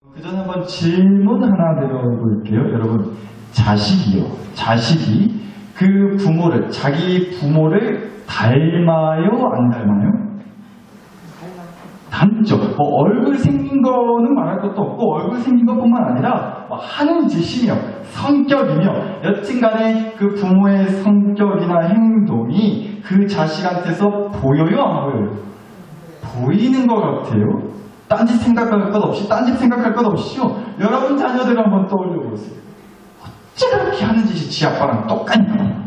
그 전에 한번 질문 하나 드려볼게요. 여러분, 자식이 그 부모를, 자기 부모를 닮아요? 안 닮아요? 닮죠. 얼굴 생긴 거는 말할 것도 없고, 얼굴 생긴 것뿐만 아니라 하는 짓이며 성격이며 여튼간에 그 부모의 성격이나 행동이 그 자식한테서 보여요? 안 보여요? 보이는 것 같아요. 딴짓 생각할 것 없이, 딴짓 생각할 것 없이요. 여러분 자녀들 한번 떠올려 보세요. 어째 그렇게 하는 짓이 지 아빠랑 똑같냐?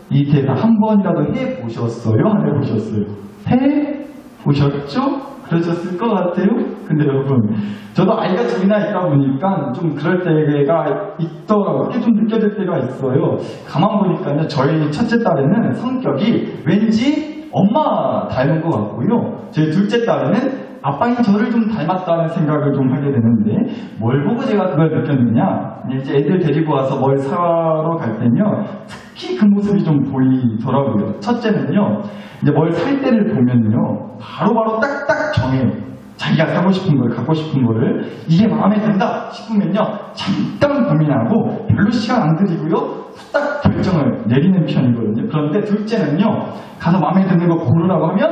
이 대답 한 번이라도 해보셨어요? 안 해보셨어요? 해보셨죠? 그러셨을 것 같아요? 근데 여러분, 저도 아이가 둘이나 있다 보니까 좀 그럴 때가 있더라고요. 그게 좀 느껴질 때가 있어요. 가만 보니까요, 저희 첫째 딸에는 성격이 왠지 엄마 닮은 것 같고요. 저희 둘째 딸에는 아빠인 저를 좀 닮았다는 생각을 좀 하게 되는데, 뭘 보고 제가 그걸 느꼈느냐? 이제 애들 데리고 와서 뭘 사러 갈 때면 특히 그 모습이 좀 보이더라고요. 첫째는요, 이제 뭘 살 때를 보면요, 바로바로 딱딱 정해요. 자기가 사고 싶은 걸, 갖고 싶은 거를. 이게 마음에 든다 싶으면요, 잠깐 고민하고 별로 시간 안 들이고요, 후딱 결정을 내리는 편이거든요. 그런데 둘째는요, 가서 마음에 드는 거 고르라고 하면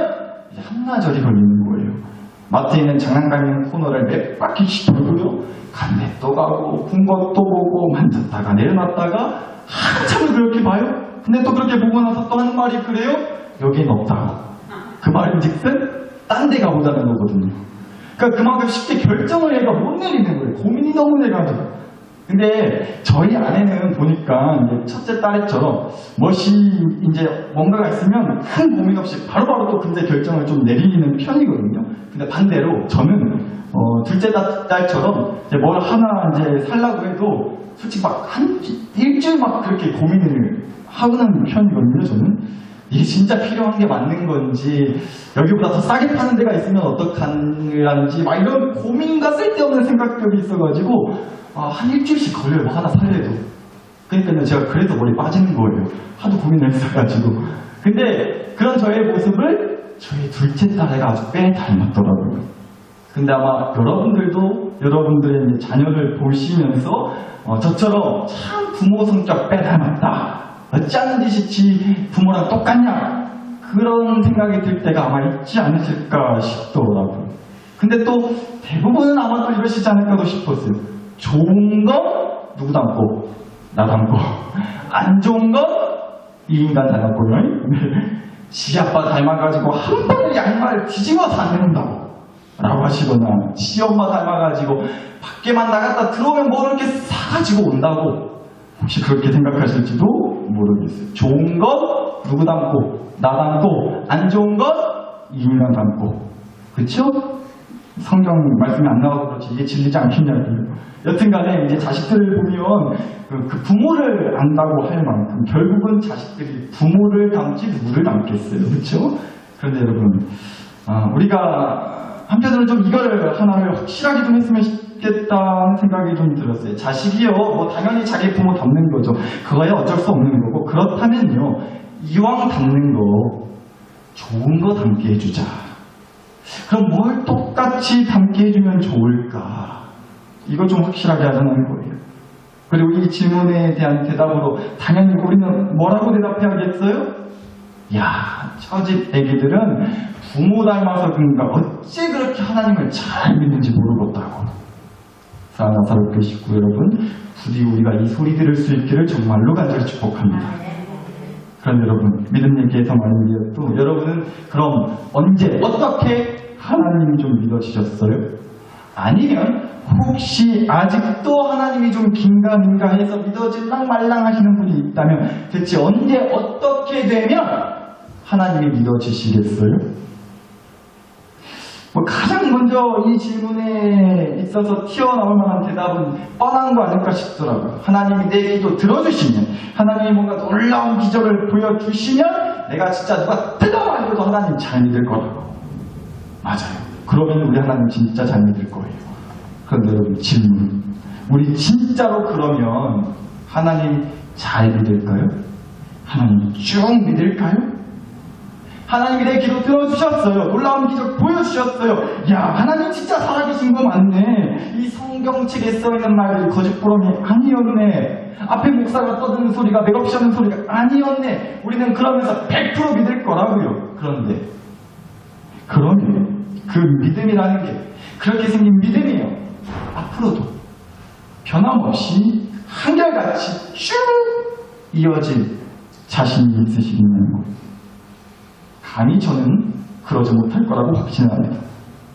이제 한나절이 걸리는 거예요. 마트에 있는 장난감 코너를 몇 바퀴씩 돌고요, 간 데도 가고 군 것도 보고 만졌다가 내려놨다가 한참을 그렇게 봐요. 근데 또 그렇게 보고 나서 또 하는 말이 그래요? 여긴 없다고. 그 말인즉슨 딴 데 가보자는 거거든요. 그러니까 그만큼 쉽게 결정을 얘가 못 내리는 거예요. 고민이 너무 돼가지고. 근데 저희 아내는 보니까 이제 첫째 딸애처럼 이제 뭔가가 있으면 큰 고민 없이 바로바로 또 근데 결정을 좀 내리는 편이거든요. 근데 반대로 저는 둘째 딸처럼 이제 뭘 하나 이제 살라고 해도 솔직히 막 일주일 막 그렇게 고민을 하는 편이거든요. 저는 이게 진짜 필요한 게 맞는 건지, 여기보다 더 싸게 파는 데가 있으면 어떡하는지 막 이런 고민과 쓸데없는 생각들이 있어가지고 한 일주일씩 걸려요. 하나 살래도. 그러니까요, 제가 그래서 머리 빠지는 거예요. 하도 고민을 했어가지고. 근데 그런 저의 모습을 저희 둘째 딸애가 아주 빼 닮았더라고요. 근데 아마 여러분들의 이제 자녀를 보시면서 저처럼 참 부모 성격 빼 닮았다, 어찌 하는 짓이 지 부모랑 똑같냐, 그런 생각이 들 때가 아마 있지 않으실까 싶더라고요. 근데 또 대부분은 아마 또 이러시지 않을까도 싶었어요. 좋은 거 누구 닮고? 나 닮고. 안 좋은 거 이 인간 닮았고요. 지 아빠 닮아가지고 한 번에 양말을 뒤집어서 안 내는다고 라고 하시거나, 지 엄마 닮아가지고 밖에만 나갔다 들어오면 뭐 이렇게 사가지고 온다고 혹시 그렇게 생각하실지도 모르겠어요. 좋은 것 누구 닮고? 나 닮고. 안 좋은 것 이 인간 닮고. 그쵸? 성경 말씀이 안 나와서 그렇지 이게 질리지 않겠냐고요. 여튼간에 이제 자식들을 보면 그 부모를 안다고 할 만큼 결국은 자식들이 부모를 닮지 누구를 닮겠어요. 그렇죠? 그런데 여러분, 우리가 한편으로는 좀 이걸 하나를 확실하게 좀 했으면 좋겠다는 생각이 좀 들었어요. 자식이요, 뭐 당연히 자기 부모 닮는 거죠. 그거야 어쩔 수 없는 거고, 그렇다면요, 이왕 닮는 거 좋은 거 닮게 해주자. 그럼 뭘 똑같이 닮게 해주면 좋을까? 이거 좀 확실하게 하자는 거예요. 그리고 이 질문에 대한 대답으로 당연히 우리는 뭐라고 대답해야겠어요? 야, 처집 애기들은 부모 닮아서 그런가 어찌 그렇게 하나님을 잘 믿는지 모르겠다고. 사랑하는 식구 여러분, 부디 우리가 이 소리 들을 수 있기를 정말로 간절히 축복합니다. 그럼 여러분, 믿음 얘기에서 말인데요, 또 여러분은 그럼 언제 어떻게 하나님이 좀 믿어지셨어요? 아니면 혹시 아직도 하나님이 좀 긴가민가 해서 믿어질랑 말랑 하시는 분이 있다면 대체 언제 어떻게 되면 하나님이 믿어지시겠어요? 가장 먼저 이 질문에 있어서 튀어나올 만한 대답은 뻔한 거 아닐까 싶더라고요. 하나님이 내 기도 들어주시면, 하나님이 뭔가 놀라운 기적을 보여주시면 내가 진짜 누가 뜯어말려도 하나님 잘 믿을 거라고. 맞아요. 그러면 우리 하나님 진짜 잘 믿을 거예요. 그런데 여러분, 질문, 우리 진짜로 그러면 하나님 잘 믿을까요? 하나님 쭉 믿을까요? 하나님이 내 기도 들어주셨어요. 놀라운 기적 보여주셨어요. 야, 하나님 진짜 살아계신 거 맞네. 이 성경책에 써있는 말들이 거짓부렁이 아니었네. 앞에 목사가 떠드는 소리가 맥없이 하는 소리가 아니었네. 우리는 그러면서 100% 믿을 거라고요. 그런데 그러면 그 믿음이라는 게 그렇게 생긴 믿음이에요. 앞으로도 변함없이 한결같이 쭉 이어질 자신이 있으시겠냐는 거. 감히 저는 그러지 못할 거라고 확신합니다.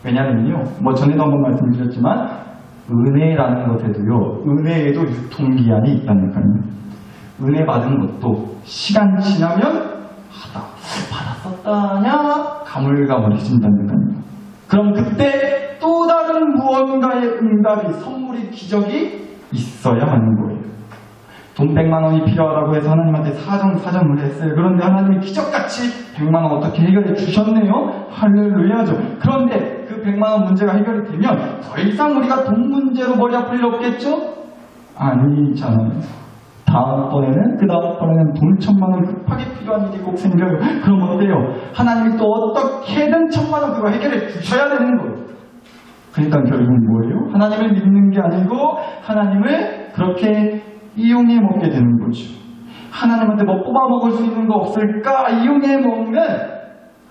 왜냐면요, 전에도 한번 말씀드렸지만 은혜라는 것에도요, 은혜에도 유통기한이 있다니까요. 은혜 받은 것도 시간 지나면 받았었다냐 가물가물해진다니까요. 그럼 그때 또 다른 무언가의 응답이, 선물이, 기적이 있어야 하는 거예요. 돈 100만 원이 필요하다고 해서 하나님한테 사정을 했어요. 그런데 하나님이 기적같이 100만 원 어떻게 해결해 주셨네요. 할렐루야죠. 그런데 그 100만 원 문제가 해결이 되면 더 이상 우리가 돈 문제로 머리 아플 일 없겠죠? 아니잖아요. 다음번에는 돈 1000만 원 급하게 필요한 일이 꼭 생겨요. 그럼 어때요? 하나님이 또 어떻게든 1000만 원 그거 해결해 주셔야 되는 거예요. 그러니까 결국은 뭐예요? 하나님을 믿는 게 아니고 하나님을 그렇게 이용해 먹게 되는 거죠. 하나님한테 뭐 뽑아 먹을 수 있는 거 없을까? 이용해 먹는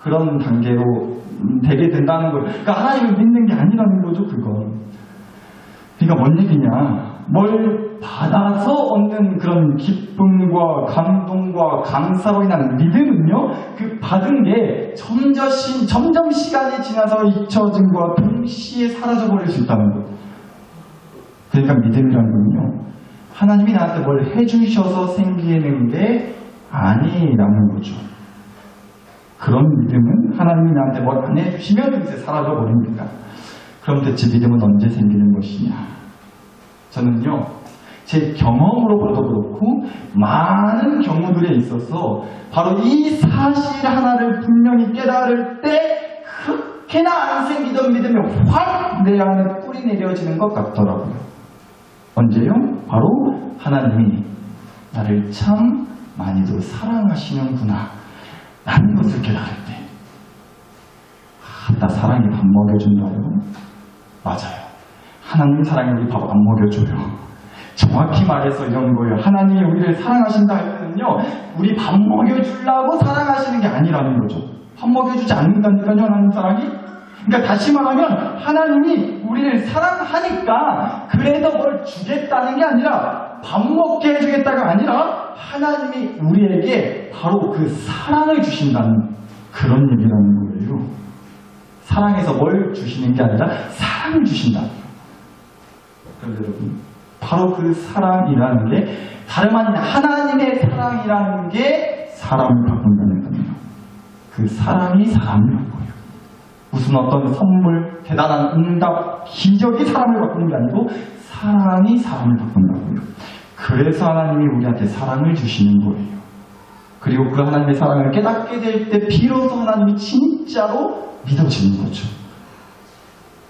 그런 단계로 되게 된다는 거예요. 그러니까 하나님을 믿는 게 아니라는 거죠, 그건. 그러니까 뭔 얘기냐? 뭘 받아서 얻는 그런 기쁨과 감동과 감사로 인한 믿음은요, 그 받은 게 점점 시간이 지나서 잊혀짐과 동시에 사라져버릴 수 있다는 거예요. 그러니까 믿음이라는 건요, 하나님이 나한테 뭘 해주셔서 생기는 게 아니라는 거죠. 그런 믿음은 하나님이 나한테 뭘 안 해주시면 금세 사라져버립니다. 그럼 대체 믿음은 언제 생기는 것이냐? 저는요, 제 경험으로도 그렇고 많은 경우들에 있어서 바로 이 사실 하나를 분명히 깨달을 때 그렇게나 안 생기던 믿음이 확 내 안에 뿌리 내려지는 것 같더라고요. 언제요? 바로 하나님이 나를 참 많이도 사랑하시는구나 라는 것을 깨달을 때, 나 사랑이 밥 먹여준다요? 맞아요. 하나님 사랑이 우리 밥 안 먹여줘요. 정확히 말해서 이런 거예요. 하나님이 우리를 사랑하신다 할 때는요, 우리 밥 먹여주려고 사랑하시는 게 아니라는 거죠. 밥 먹여주지 않는다니까요, 하나님 사랑이. 그러니까 다시 말하면 하나님이 우리를 사랑하니까 그래서 뭘 주겠다는 게 아니라, 밥 먹게 해주겠다가 아니라 하나님이 우리에게 바로 그 사랑을 주신다는 그런 얘기라는 거예요. 사랑해서 뭘 주시는 게 아니라 사랑을 주신다. 그런데 여러분, 바로 그 사랑이라는 게 다름 아닌 하나님의 사랑이라는 게 사람을 바꾼다는 겁니다. 그 사랑이 사람을 바꿔요. 무슨 어떤 선물, 대단한 응답, 기적이 사람을 바꾸는 게 아니고 사랑이 사람을 바꾼다고요. 그래서 하나님이 우리한테 사랑을 주시는 거예요. 그리고 그 하나님의 사랑을 깨닫게 될 때 비로소 하나님이 진짜로 믿어지는 거죠.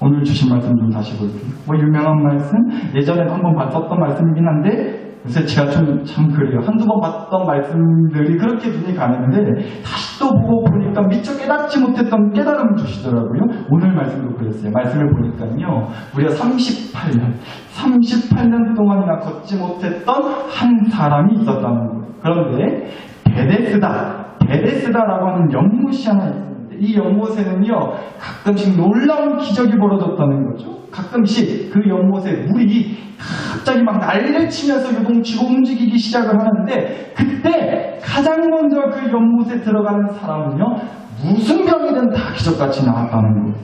오늘 주신 말씀 좀 다시 볼게요. 유명한 말씀, 예전에도 한번 봤었던 말씀이긴 한데 요새 제가 참 그래요. 한두 번 봤던 말씀들이 그렇게 눈이 가는데 다시 또 보고 보니까 미처 깨닫지 못했던 깨달음을 주시더라고요. 오늘 말씀도 그랬어요. 말씀을 보니까요, 우리가 38년 동안이나 걷지 못했던 한 사람이 있었다는 거예요. 그런데 베데스다라고 하는 연못이 하나 있어요. 이 연못에는요, 가끔씩 놀라운 기적이 벌어졌다는 거죠. 가끔씩 그 연못에 물이 갑자기 막 난리를 치면서 요동치고 움직이기 시작을 하는데, 그때 가장 먼저 그 연못에 들어가는 사람은요, 무슨 병이든 다 기적같이 나았다는 거예요.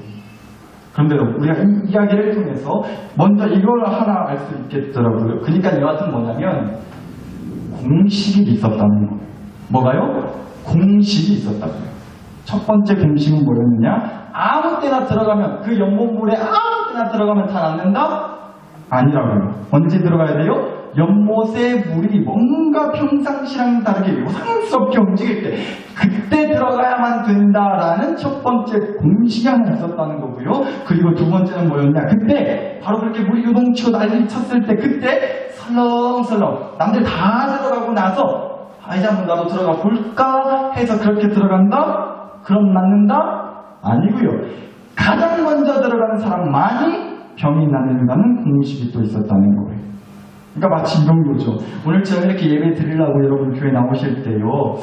그런데 우리가 이 이야기를 통해서 먼저 이걸 하나 알 수 있겠더라고요. 그러니까 이 같은 뭐냐면 공식이 있었다는 거예요. 뭐가요? 공식이 있었다고요. 첫 번째 공식은 뭐였느냐? 아무 때나 들어가면, 그 연못물에 아무 때나 들어가면 다 낫는다? 아니라고요. 언제 들어가야 돼요? 연못의 물이 뭔가 평상시랑 다르게 요상스럽게 움직일 때, 그때 들어가야만 된다라는 첫 번째 공식이 하나 있었다는 거고요. 그리고 두 번째는 뭐였냐? 그때 바로 그렇게 물이 요동치고 난리 쳤을 때, 그때 설렁설렁 남들 다 들어가고 나서 이제 한번 나도 들어가 볼까 해서 그렇게 들어간다? 그럼 낫는다? 아니고요. 가장 먼저 들어가는 사람만이 병이 낫는다는 공식이 또 있었다는 거예요. 그러니까 마치 이런 거죠. 오늘 제가 이렇게 예배 드리려고 여러분 교회 나오실 때요.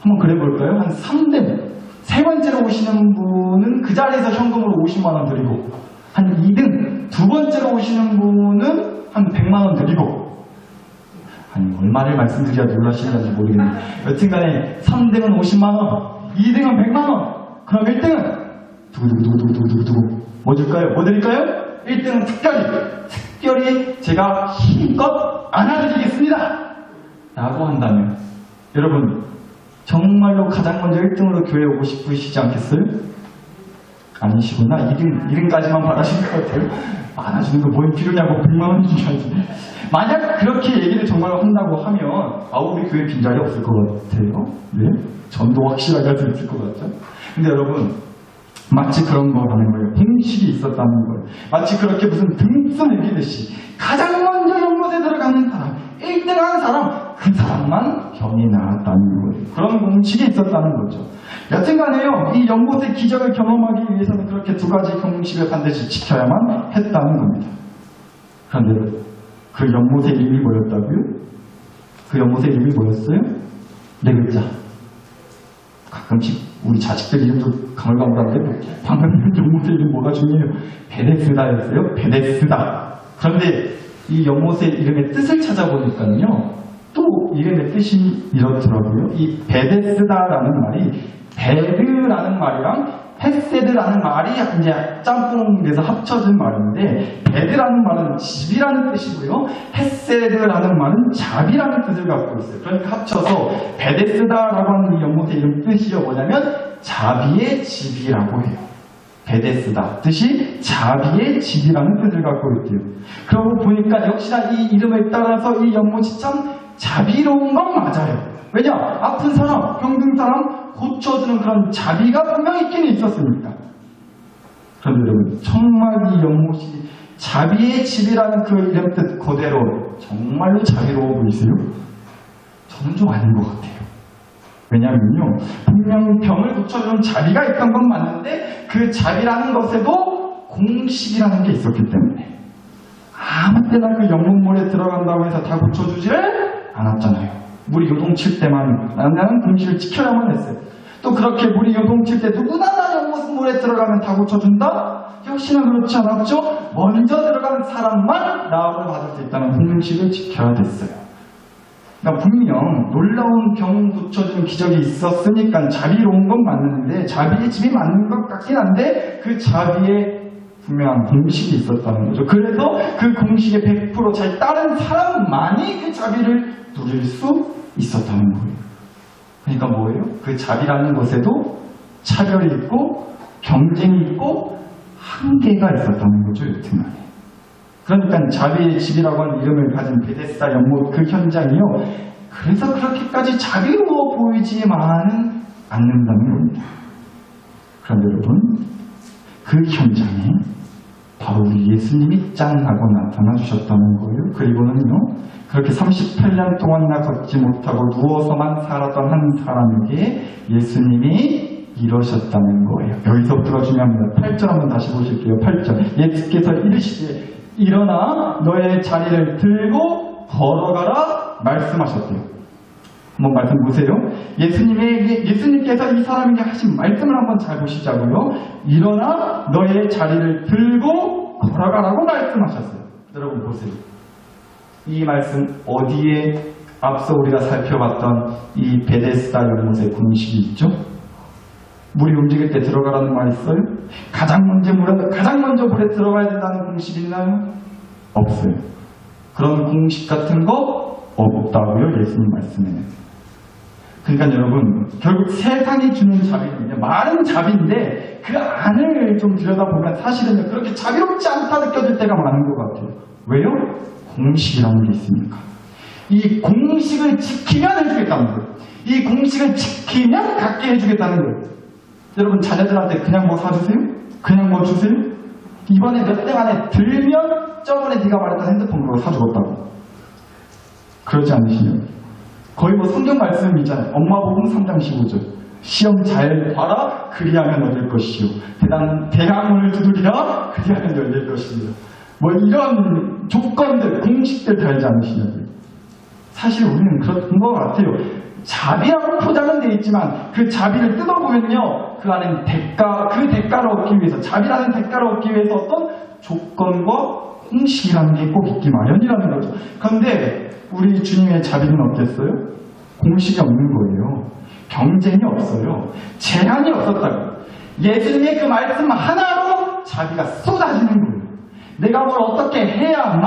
한번 그래볼까요? 한 3등. 세 번째로 오시는 분은 그 자리에서 현금으로 50만 원 드리고, 한 2등. 두 번째로 오시는 분은 한 100만 원 드리고, 아니, 얼마를 말씀드려야 놀라시는지 모르겠는데, 여튼간에 3등은 50만 원, 2등은 100만 원, 그럼 1등은 두구두구두구두구두구 뭐 줄까요? 뭐 드릴까요? 1등은 특별히 제가 힘껏 안아드리겠습니다 라고 한다면, 여러분 정말로 가장 먼저 1등으로 교회에 오고 싶으시지 않겠어요? 아니시구나. 2등까지만 받으실 것 같아요. 안아주는 거 뭔 필요냐고 100만 원 주셔야지. 만약 그렇게 얘기를 정말 한다고 하면 우리 교회 빈자리 없을 것 같아요. 네? 전도 확실하게 할 수 있을 것 같죠? 근데 여러분, 마치 그런 거라는 거예요. 공식이 있었다는 거예요. 마치 그렇게 무슨 등수 매기듯이 가장 먼저 연못에 들어가는 사람, 1등한 사람, 그 사람만 병이 나았다는 거예요. 그런 공식이 있었다는 거죠. 여튼간에요, 이 연못의 기적을 경험하기 위해서는 그렇게 두 가지 공식을 반드시 지켜야만 했다는 겁니다. 그런데 그 연못의 이름이 뭐였다고요? 그 연못의 이름이 뭐였어요? 네 글자. 가끔씩 우리 자식들 이름도 가물가물한데 방금 연못의 이름 뭐가 중요해요? 베데스다였어요. 베데스다. 그런데 이 연못의 이름의 뜻을 찾아보니까요, 또 이름의 뜻이 이렇더라고요. 이 베데스다라는 말이 베드라는 말이랑 헤세드라는 말이 이제 짬뽕에서 합쳐진 말인데, 베드라는 말은 집이라는 뜻이고요, 헤세드라는 말은 자비라는 뜻을 갖고 있어요. 그러니까 합쳐서 베데스다라고 하는 이 연못의 이름 뜻이요 뭐냐면 자비의 집이라고 해요. 베데스다 뜻이 자비의 집이라는 뜻을 갖고 있대요. 그러고 보니까 역시나 이 이름에 따라서 이 연못이 참 자비로운 건 맞아요. 왜냐? 아픈 사람, 병든 사람 고쳐주는 그런 자비가 분명히 있긴 있었으니까. 그런데 여러분, 정말 이 연못이 자비의 집이라는 그 이름 뜻 그대로 정말로 자비로워 보이세요? 저는 좀 아닌 것 같아요. 왜냐면요, 분명 병을 고쳐주는 자비가 있던 건 맞는데 그 자비라는 것에도 공식이라는 게 있었기 때문에 아무 때나 그 연못물에 들어간다고 해서 다 고쳐주지를 않았잖아요. 물이 요동칠 때만 나는 공식을 지켜야만 했어요. 또 그렇게 물이 요동칠 때 누구나 다 연못물에 들어가면 다 고쳐준다? 역시나 그렇지 않았죠? 먼저 들어가는 사람만 나음을 받을 수 있다는 공식을 지켜야 됐어요. 그러니까 분명 놀라운 병 고쳐주는 기적이 있었으니까 자비로운 건 맞는데, 자비의 집이 맞는 것 같긴 한데 그 자비에 분명한 공식이 있었다는 거죠. 그래서 그 공식에 100% 잘 따른 사람만이 그 자비를 누릴 수 있었다는 거예요. 그러니까 뭐예요? 그 자비라는 것에도 차별이 있고 경쟁이 있고 한계가 있었다는 거죠. 여튼간에. 그러니까 자비의 집이라고 하는 이름을 가진 베데스다 연못 그 현장이요, 그래서 그렇게까지 자비로워 보이지만은 않는다는 겁니다. 그런데 여러분, 그 현장에 바로 우리 예수님이 짠 하고 나타나 주셨다는 거예요. 그리고는요, 그렇게 38년 동안이나 걷지 못하고 누워서만 살았던 한 사람에게 예수님이 이러셨다는 거예요. 여기서부터가 중요합니다. 8절 한번 다시 보실게요. 8절. 예수께서 이르시되 일어나 너의 자리를 들고 걸어가라 말씀하셨대요. 한번 말씀 보세요. 예수님께서 이 사람에게 하신 말씀을 한번 잘 보시자고요. 일어나 너의 자리를 들고 걸어가라고 말씀하셨어요. 여러분 보세요. 이 말씀 어디에 앞서 우리가 살펴봤던 이 베데스다 연못의 공식이 있죠? 물이 움직일 때 들어가라는 말 있어요? 가장 먼저 물에 들어가야 된다는 공식이 있나요? 없어요. 그런 공식 같은 거 없다고요, 예수님 말씀에는. 그러니까 여러분, 결국 세상이 주는 자비는요, 많은 자비인데 그 안을 좀 들여다보면 사실은 그렇게 자비롭지 않다 느껴질 때가 많은 것 같아요. 왜요? 공식이라는 게 있으니까. 이 공식을 지키면 해주겠다는 거예요. 이 공식을 지키면 갖게 해주겠다는 거예요. 여러분, 자녀들한테 그냥 뭐 사주세요? 그냥 뭐 주세요? 이번에 몇 대 안에 들면 저번에 네가 말했던 핸드폰 그거 사주겠다고. 그러지 않으시냐고. 거의 뭐 성경 말씀이잖아요. 엄마복음 3장 15절. 시험 잘 봐라, 그리하면 얻을 것이요. 대학문을 두드리라, 그리하면 열릴 것입니다. 뭐 이런 조건들, 공식들 달지 않으시냐고요. 사실 우리는 그런 것 같아요. 자비라고 포장은 되어 있지만 그 자비를 뜯어보면요, 그 안에는 그 대가를 얻기 위해서, 자비라는 대가를 얻기 위해서 어떤 조건과 공식이라는 게 꼭 있기 마련이라는 거죠. 그런데 우리 주님의 자비는 어땠어요? 공식이 없는 거예요. 경쟁이 없어요. 제한이 없었다고. 예수님의 그 말씀 하나로 자비가 쏟아지는 거예요. 내가 뭘 어떻게 해야만,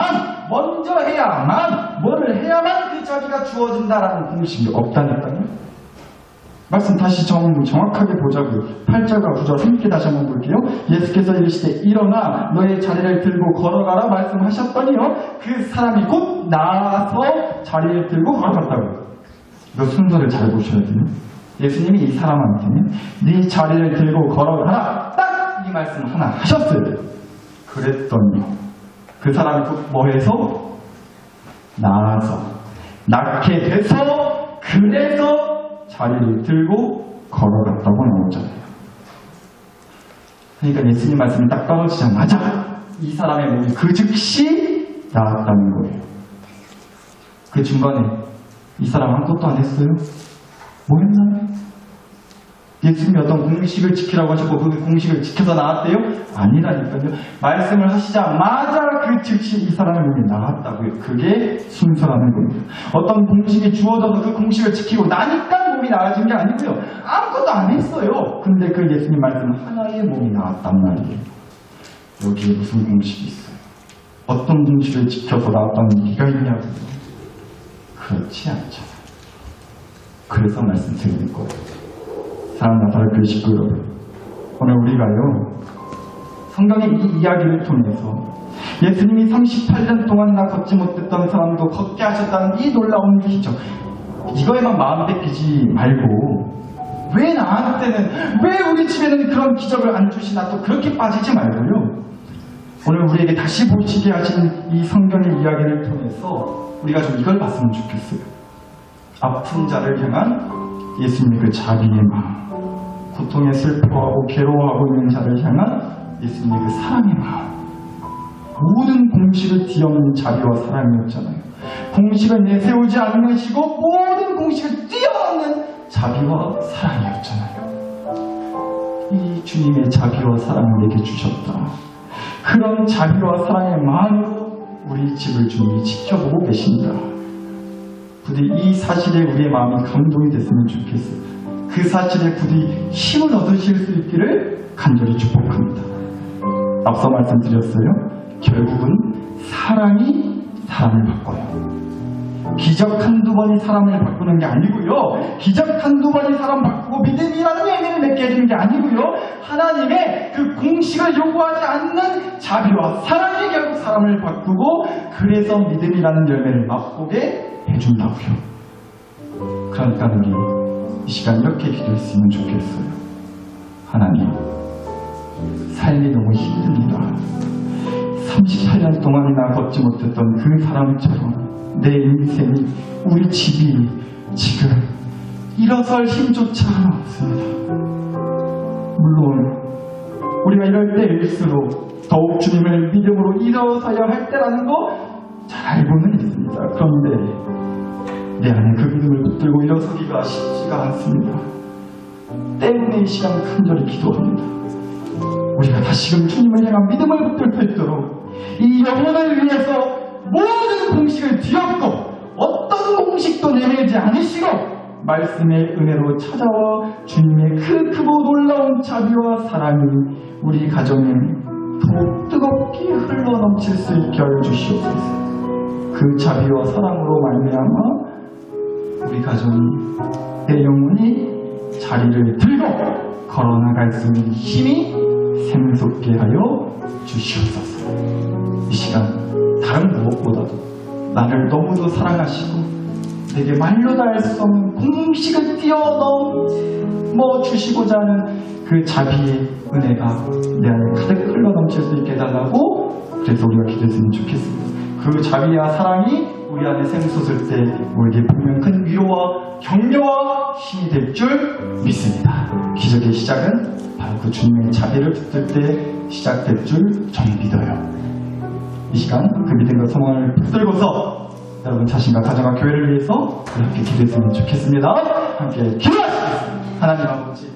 먼저 해야만, 뭐를 해야만 그 자비가 주어진다라는 공식이 없다니까요. 말씀 다시 정확하게 보자고요. 8절과 9절 함께 다시 한번 볼게요. 예수께서 이르시되 일어나 너의 자리를 들고 걸어가라 말씀하셨더니요, 그 사람이 곧 나아서 자리를 들고 걸어갔다고요. 이거 순서를 잘 보셔야 돼요. 예수님이 이 사람한테는 네 자리를 들고 걸어가라, 딱 이 말씀 하나 하셨어요. 그랬더니 그 사람이 곧 뭐해서? 나아서, 낳게 돼서, 그래서 자리를 들고 걸어갔다고 나오잖아요. 그러니까 예수님 말씀이 딱 떨어지자마자 이 사람의 몸이 그 즉시 나았다는 거예요. 그 중간에 이 사람 아무것도 안 했어요? 뭐 했나요? 예수님이 어떤 공식을 지키라고 하셨고 그 공식을 지켜서 나았대요? 아니라니까요. 말씀을 하시자마자 그 즉시 이 사람의 몸이 나았다고요. 그게 순서라는 겁니다. 어떤 공식이 주어져서 그 공식을 지키고 나니까 몸이 나아진 게 아니고요. 아무것도 안 했어요. 근데 그 예수님 말씀 하나의 몸이 나았단 말이에요. 여기에 무슨 공식이 있어요? 어떤 공식을 지켜서 나왔다는 얘기가 있냐고요. 그렇지 않잖아요. 그래서 말씀드리는 거예요. 사랑하는 나사렛교회 식구 여러분, 오늘 우리가요, 성경의 이 이야기를 통해서 예수님이 38년 동안이나 걷지 못했던 사람도 걷게 하셨다는 이 놀라운 기적, 이거에만 마음 뺏기지 말고, 왜 나한테는, 왜 우리 집에는 그런 기적을 안 주시나, 또 그렇게 빠지지 말고요, 오늘 우리에게 다시 보시게 하신 이 성경의 이야기를 통해서 우리가 좀 이걸 봤으면 좋겠어요. 아픈 자를 향한 예수님의 그 자비의 마음, 고통에 슬퍼하고 괴로워하고 있는 자를 향한 예수님의 그 사랑의 마음, 모든 공식을 뒤엎는 자비와 사랑이었잖아요. 공식을 내세우지 않으시고 모든 공식을 뛰어넘는 자비와 사랑이었잖아요. 이 주님의 자비와 사랑을 내게 주셨다. 그런 자비와 사랑의 마음으로 우리 집을 주님이 지켜보고 계신다. 부디 이 사실에 우리의 마음이 감동이 됐으면 좋겠어요. 그 사실에 부디 힘을 얻으실 수 있기를 간절히 축복합니다. 앞서 말씀드렸어요. 결국은 사랑이 사람을 바꿔요. 기적 한두 번이 사람을 바꾸는 게 아니고요. 기적 한두 번이 사람 바꾸고 믿음이라는 열매를 맺게 해주는 게 아니고요. 하나님의 그 공식을 요구하지 않는 자비와 사랑이 결국 사람을 바꾸고 그래서 믿음이라는 열매를 맛보게 해준다고요. 그러니까 우리 이 시간 이렇게 기도했으면 좋겠어요. 하나님, 삶이 너무 힘듭니다. 38년 동안이나 걷지 못했던 그 사람처럼 내 인생이, 우리 집이 지금 일어설 힘조차 없습니다. 물론 우리가 이럴 때일수록 더욱 주님을 믿음으로 일어서야 할 때라는 거 잘 알고는 있습니다. 그런데 내 안에 그 믿음을 붙들고 일어서기가 쉽지가 않습니다. 때문에 이 시간 간절히 기도합니다. 우리가 다시금 주님을 향한 믿음을 붙들 수 있도록 이 영혼을 위해서 모든 공식을 뒤엎고 어떤 공식도 내밀지 않으시고 말씀의 은혜로 찾아와 주님의 그 크고 놀라운 자비와 사랑이 우리 가정에 더욱 뜨겁게 흘러넘칠 수 있게 하여 주시옵소서. 그 자비와 사랑으로 말미암아 우리 가정이, 내 영혼이 자리를 들고 걸어나갈 수 있는 힘이 샘솟게 하여 주시옵소서. 이 시간 다른 무엇보다도 나를 너무도 사랑하시고 내게 말로 다 할 수 없는 공식을 뛰어넘어 주시고자 하는 그 자비의 은혜가 내 안에 가득 흘러넘칠 수 있게 해달라고, 그래서 우리가 기도했으면 좋겠습니다. 그 자비와 사랑이 우리 안에 샘솟을 때 우리에게 분명 큰 위로와 격려와 힘이 될 줄 믿습니다. 기적의 시작은 바로 그 주님의 자비를 붙들 때 시작될 줄 저는 믿어요. 이 시간 그 믿음과 소망을 붙들고서 여러분 자신과 가정과 교회를 위해서 이렇게 기도했으면 좋겠습니다. 함께 기도하시겠습니다. 하나님 아버지,